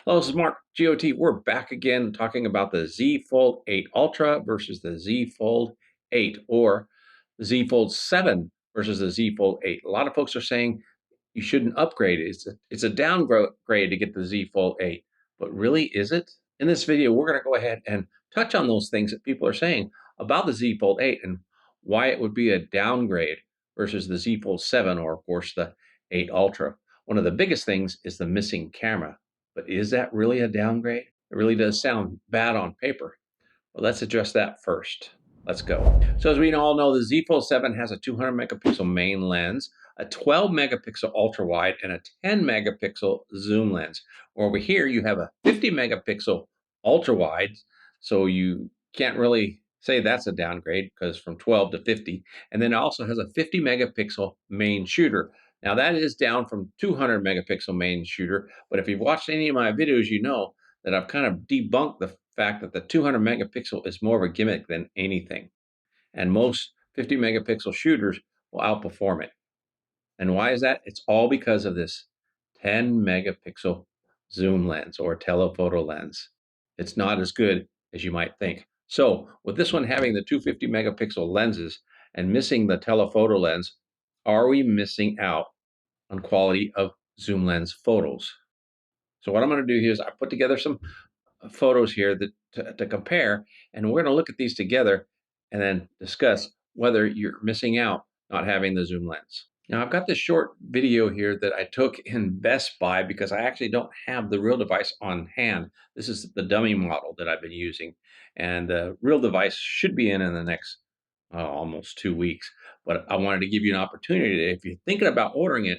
Hello, this is Mark, GOT. We're back again talking about the Z Fold 8 Ultra versus the Z Fold 8, or the Z Fold 7 versus the Z Fold 8. A lot of folks are saying you shouldn't upgrade. It's a downgrade to get the Z Fold 8, but really, is it? In this video, we're going to go ahead and touch on those things that people are saying about the Z Fold 8 and why it would be a downgrade versus the Z Fold 7, or of course the 8 Ultra. One of the biggest things is the missing camera. But is that really a downgrade? It really does sound bad on paper. Well, let's address that first. Let's go. So as we all know, the Z Fold 7 has a 200 megapixel main lens, a 12 megapixel ultra wide, and a 10 megapixel zoom lens. Over here, you have a 50 megapixel ultra wide, so you can't really say that's a downgrade because from 12 to 50. And then it also has a 50 megapixel main shooter. Now that is down from 200 megapixel main shooter, but if you've watched any of my videos, you know that I've kind of debunked the fact that the 200 megapixel is more of a gimmick than anything. And most 50 megapixel shooters will outperform it. And why is that? It's all because of this 10 megapixel zoom lens or telephoto lens. It's not as good as you might think. So with this one having the 250 megapixel lenses and missing the telephoto lens, are we missing out on quality of zoom lens photos? So what I'm going to do here is I put together some photos here to compare, and we're going to look at these together and then discuss whether you're missing out not having the zoom lens. Now I've got this short video here that I took in Best Buy because I actually don't have the real device on hand. This is the dummy model that I've been using, and the real device should be in the next almost 2 weeks. But I wanted to give you an opportunity. If you're thinking about ordering it,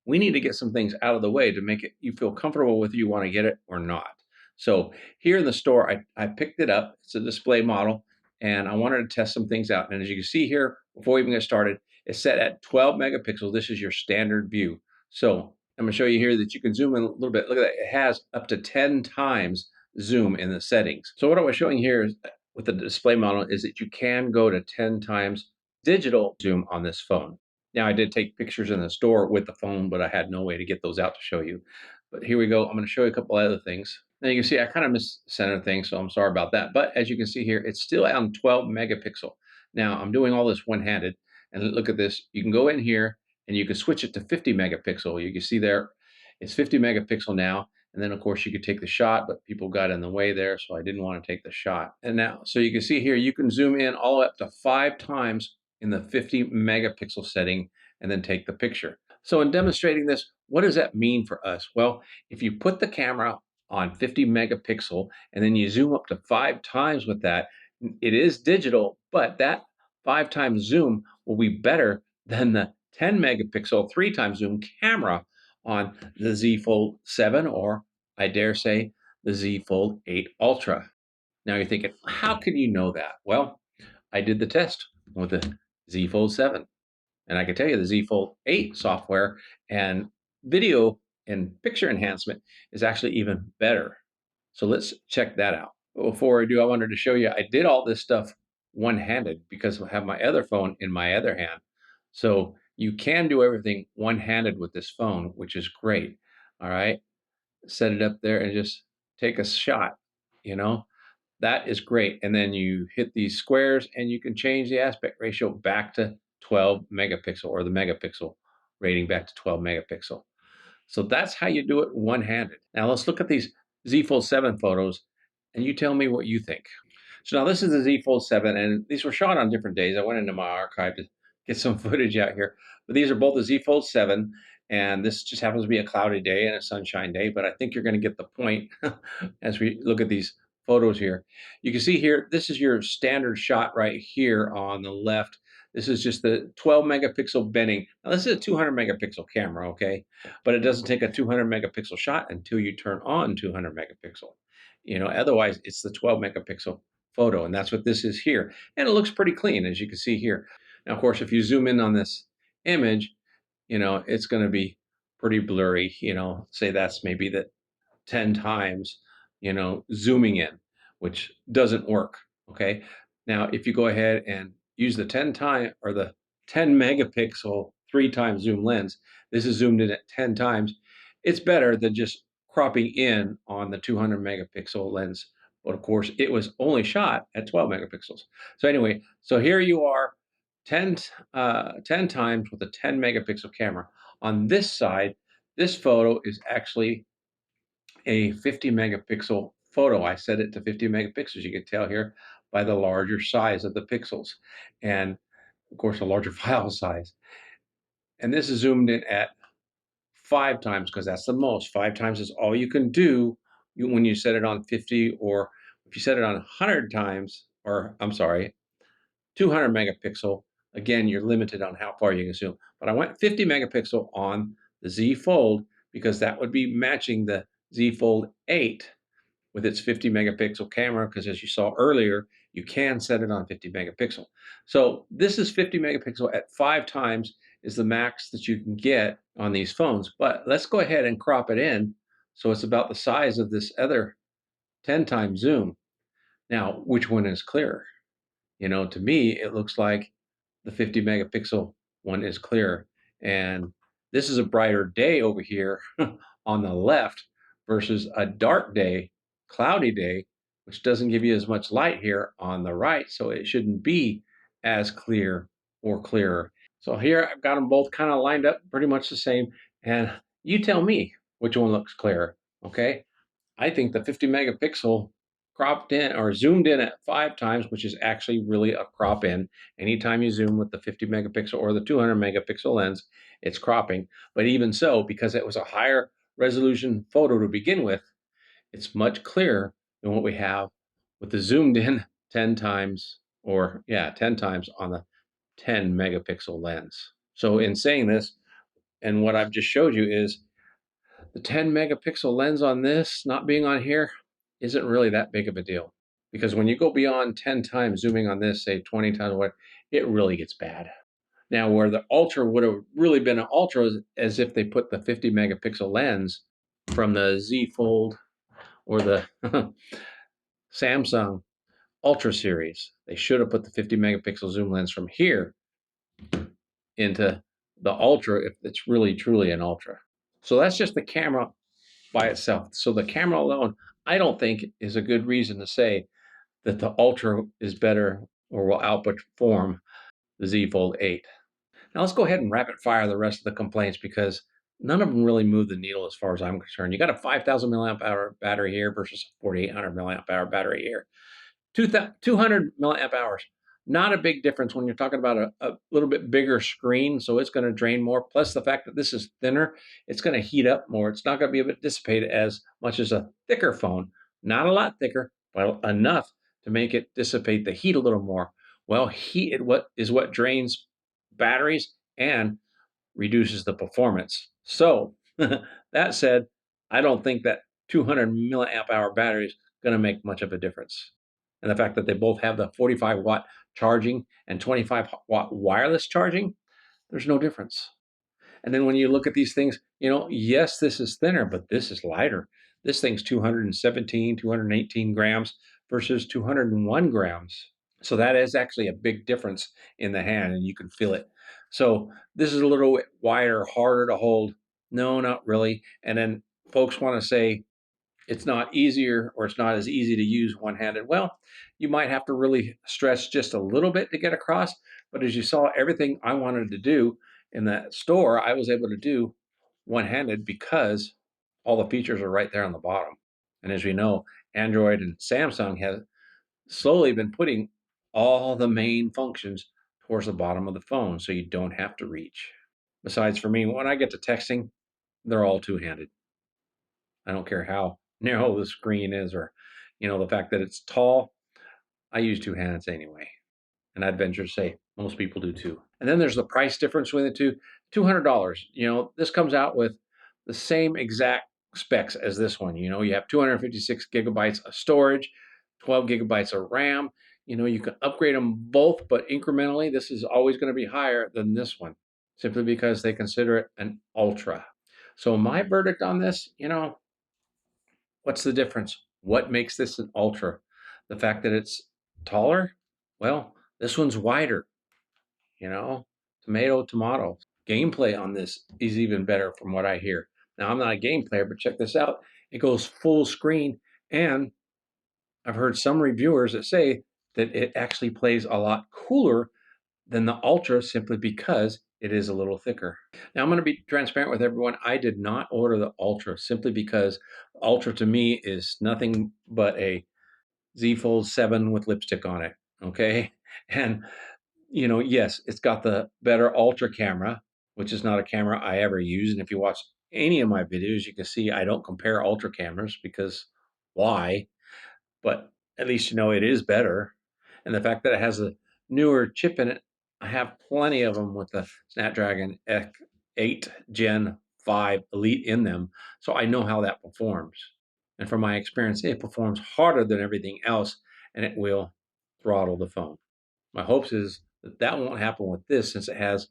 we need to get some things out of the way to make it you feel comfortable whether you want to get it or not. So here in the store, I picked it up. It's a display model, and I wanted to test some things out. And as you can see here, before we even get started, it's set at 12 megapixels. This is your standard view. So I'm going to show you here that you can zoom in a little bit. Look at that. It has up to 10 times zoom in the settings. So what I was showing here is, with the display model, is that you can go to 10 times digital zoom on this phone. Now, I did take pictures in the store with the phone, but I had no way to get those out to show you. But here we go. I'm going to show you a couple other things. Now you can see I kind of miscentered things, so I'm sorry about that. But as you can see here, it's still on 12 megapixel. Now I'm doing all this one-handed, and look at this. You can go in here and you can switch it to 50 megapixel. You can see there, it's 50 megapixel now. And then of course you could take the shot, but people got in the way there, so I didn't want to take the shot. And now, so you can see here, you can zoom in all the way up to 5 times in the 50 megapixel setting and then take the picture. So in demonstrating this, what does that mean for us? Well, if you put the camera on 50 megapixel and then you zoom up to 5 times with that, it is digital, but that 5 times zoom will be better than the 10 megapixel 3 times zoom camera on the Z Fold 7, or I dare say the Z Fold 8 Ultra. Now you're thinking, how can you know that? Well, I did the test with the Z Fold 7. And I can tell you the Z Fold 8 software and video and picture enhancement is actually even better. So let's check that out. But before I do, I wanted to show you, I did all this stuff one-handed because I have my other phone in my other hand. So you can do everything one-handed with this phone, which is great. All right. Set it up there and just take a shot, you know. That is great. And then you hit these squares and you can change the aspect ratio back to 12 megapixel, or the megapixel rating back to 12 megapixel. So that's how you do it one-handed. Now let's look at these Z Fold 7 photos and you tell me what you think. So now this is the Z Fold 7, and these were shot on different days. I went into my archive to get some footage out here. But these are both the Z Fold 7, and this just happens to be a cloudy day and a sunshine day, but I think you're going to get the point as we look at these photos here. You can see here, this is your standard shot right here on the left. This is just the 12 megapixel bending. Now this is a 200 megapixel camera, okay? But it doesn't take a 200 megapixel shot until you turn on 200 megapixel. You know, otherwise it's the 12 megapixel photo, and that's what this is here. And it looks pretty clean, as you can see here. Now, of course, if you zoom in on this image, you know, it's going to be pretty blurry, you know, say that's maybe the 10 times, you know, zooming in, which doesn't work, okay? Now, if you go ahead and use the 10 megapixel 3 times zoom lens, this is zoomed in at 10 times. It's better than just cropping in on the 200 megapixel lens. But of course, it was only shot at 12 megapixels. So anyway, so here you are 10 times with a 10 megapixel camera. On this side, this photo is actually a 50 megapixel photo. I set it to 50 megapixels. You can tell here by the larger size of the pixels. And of course, a larger file size. And this is zoomed in at 5 times because that's the most. 5 times is all you can do when you set it on 50, or if you set it on 100 times, or I'm sorry, 200 megapixel, again, you're limited on how far you can zoom. But I went 50 megapixel on the Z Fold because that would be matching the Z Fold 8 with its 50 megapixel camera, because as you saw earlier, you can set it on 50 megapixel. So this is 50 megapixel at 5 times is the max that you can get on these phones. But let's go ahead and crop it in so it's about the size of this other 10 times zoom. Now, which one is clearer? You know, to me, it looks like the 50 megapixel one is clearer. And this is a brighter day over here on the left versus a dark day, cloudy day, which doesn't give you as much light here on the right. So it shouldn't be as clear or clearer. So here I've got them both kind of lined up pretty much the same. And you tell me which one looks clearer, okay? I think the 50 megapixel cropped in or zoomed in at 5 times, which is actually really a crop in. Anytime you zoom with the 50 megapixel or the 200 megapixel lens, it's cropping. But even so, because it was a higher resolution photo to begin with, it's much clearer than what we have with the zoomed in 10 times, or 10 times on the 10 megapixel lens. So in saying this, and what I've just showed you is the 10 megapixel lens on this not being on here isn't really that big of a deal, because when you go beyond 10 times zooming on this, say 20 times, what, it really gets bad. Now, where the ultra would have really been an ultra is as if they put the 50 megapixel lens from the Z Fold or the Samsung Ultra series. They should have put the 50 megapixel zoom lens from here into the ultra if it's really truly an ultra. So that's just the camera by itself. So the camera alone, I don't think is a good reason to say that the Ultra is better or will outperform the Z Fold 8. Now let's go ahead and rapid fire the rest of the complaints, because none of them really move the needle as far as I'm concerned. You got a 5,000 milliamp hour battery here versus a 4,800 milliamp hour battery here. 200 milliamp hours. Not a big difference when you're talking about a little bit bigger screen, so it's going to drain more. Plus the fact that this is thinner, it's going to heat up more. It's not going to be able to dissipate as much as a thicker phone. Not a lot thicker, but enough to make it dissipate the heat a little more. Well, heat is what drains batteries and reduces the performance. So that said, I don't think that 200 milliamp hour battery is going to make much of a difference. And the fact that they both have the 45 watt charging and 25 watt wireless charging, there's no difference. And then when you look at these things, yes, this is thinner, but this is lighter. This thing's 217, 218 grams versus 201 grams. So that is actually a big difference in the hand, and you can feel it. So this is a little bit wider, harder to hold. No, not really. And then folks want to say, it's not easier, or it's not as easy to use one-handed. Well, you might have to really stretch just a little bit to get across. But as you saw, everything I wanted to do in that store, I was able to do one-handed because all the features are right there on the bottom. And as we know, Android and Samsung have slowly been putting all the main functions towards the bottom of the phone, so you don't have to reach. Besides, for me, when I get to texting, they're all two-handed. I don't care how narrow the screen is, or the fact that it's tall. I use two hands anyway, and I'd venture to say most people do too. And then there's the price difference between the two. $200. This comes out with the same exact specs as this one. You have 256 gigabytes of storage, 12 gigabytes of RAM. You can upgrade them both, but incrementally. This is always going to be higher than this one, simply because they consider it an ultra. So my verdict on this, what's the difference? What makes this an ultra? The fact that it's taller? Well, this one's wider. Tomato. Gameplay on this is even better from what I hear. Now, I'm not a game player, but check this out. It goes full screen, and I've heard some reviewers that say that it actually plays a lot cooler than the Ultra simply because it is a little thicker. Now, I'm going to be transparent with everyone. I did not order the Ultra simply because Ultra to me is nothing but a Z Fold 7 with lipstick on it. Okay. And, yes, it's got the better Ultra camera, which is not a camera I ever use. And if you watch any of my videos, you can see I don't compare Ultra cameras because why? But at least it it is better. And the fact that it has a newer chip in it, I have plenty of them with the Snapdragon 8 Gen 5 Elite in them, so I know how that performs. And from my experience, it performs harder than everything else, and it will throttle the phone. My hopes is that that won't happen with this since it has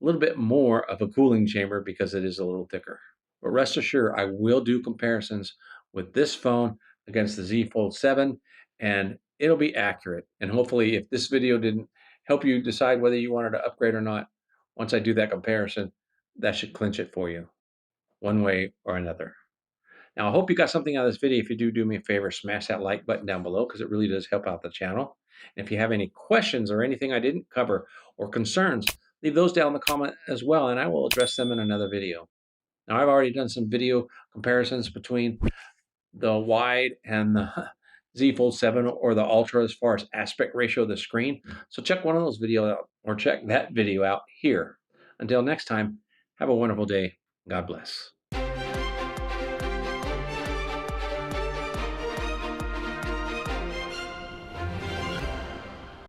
a little bit more of a cooling chamber because it is a little thicker. But rest assured, I will do comparisons with this phone against the Z Fold 7, and it'll be accurate. And hopefully, if this video didn't help you decide whether you wanted to upgrade or not, once I do that comparison, that should clinch it for you one way or another. Now, I hope you got something out of this video. If you do, do me a favor, smash that like button down below because it really does help out the channel. And if you have any questions or anything I didn't cover or concerns, leave those down in the comment as well, and I will address them in another video. Now, I've already done some video comparisons between the wide and the Z Fold 7 or the Ultra as far as aspect ratio of the screen. So check one of those videos out or check that video out here. Until next time, have a wonderful day. God bless.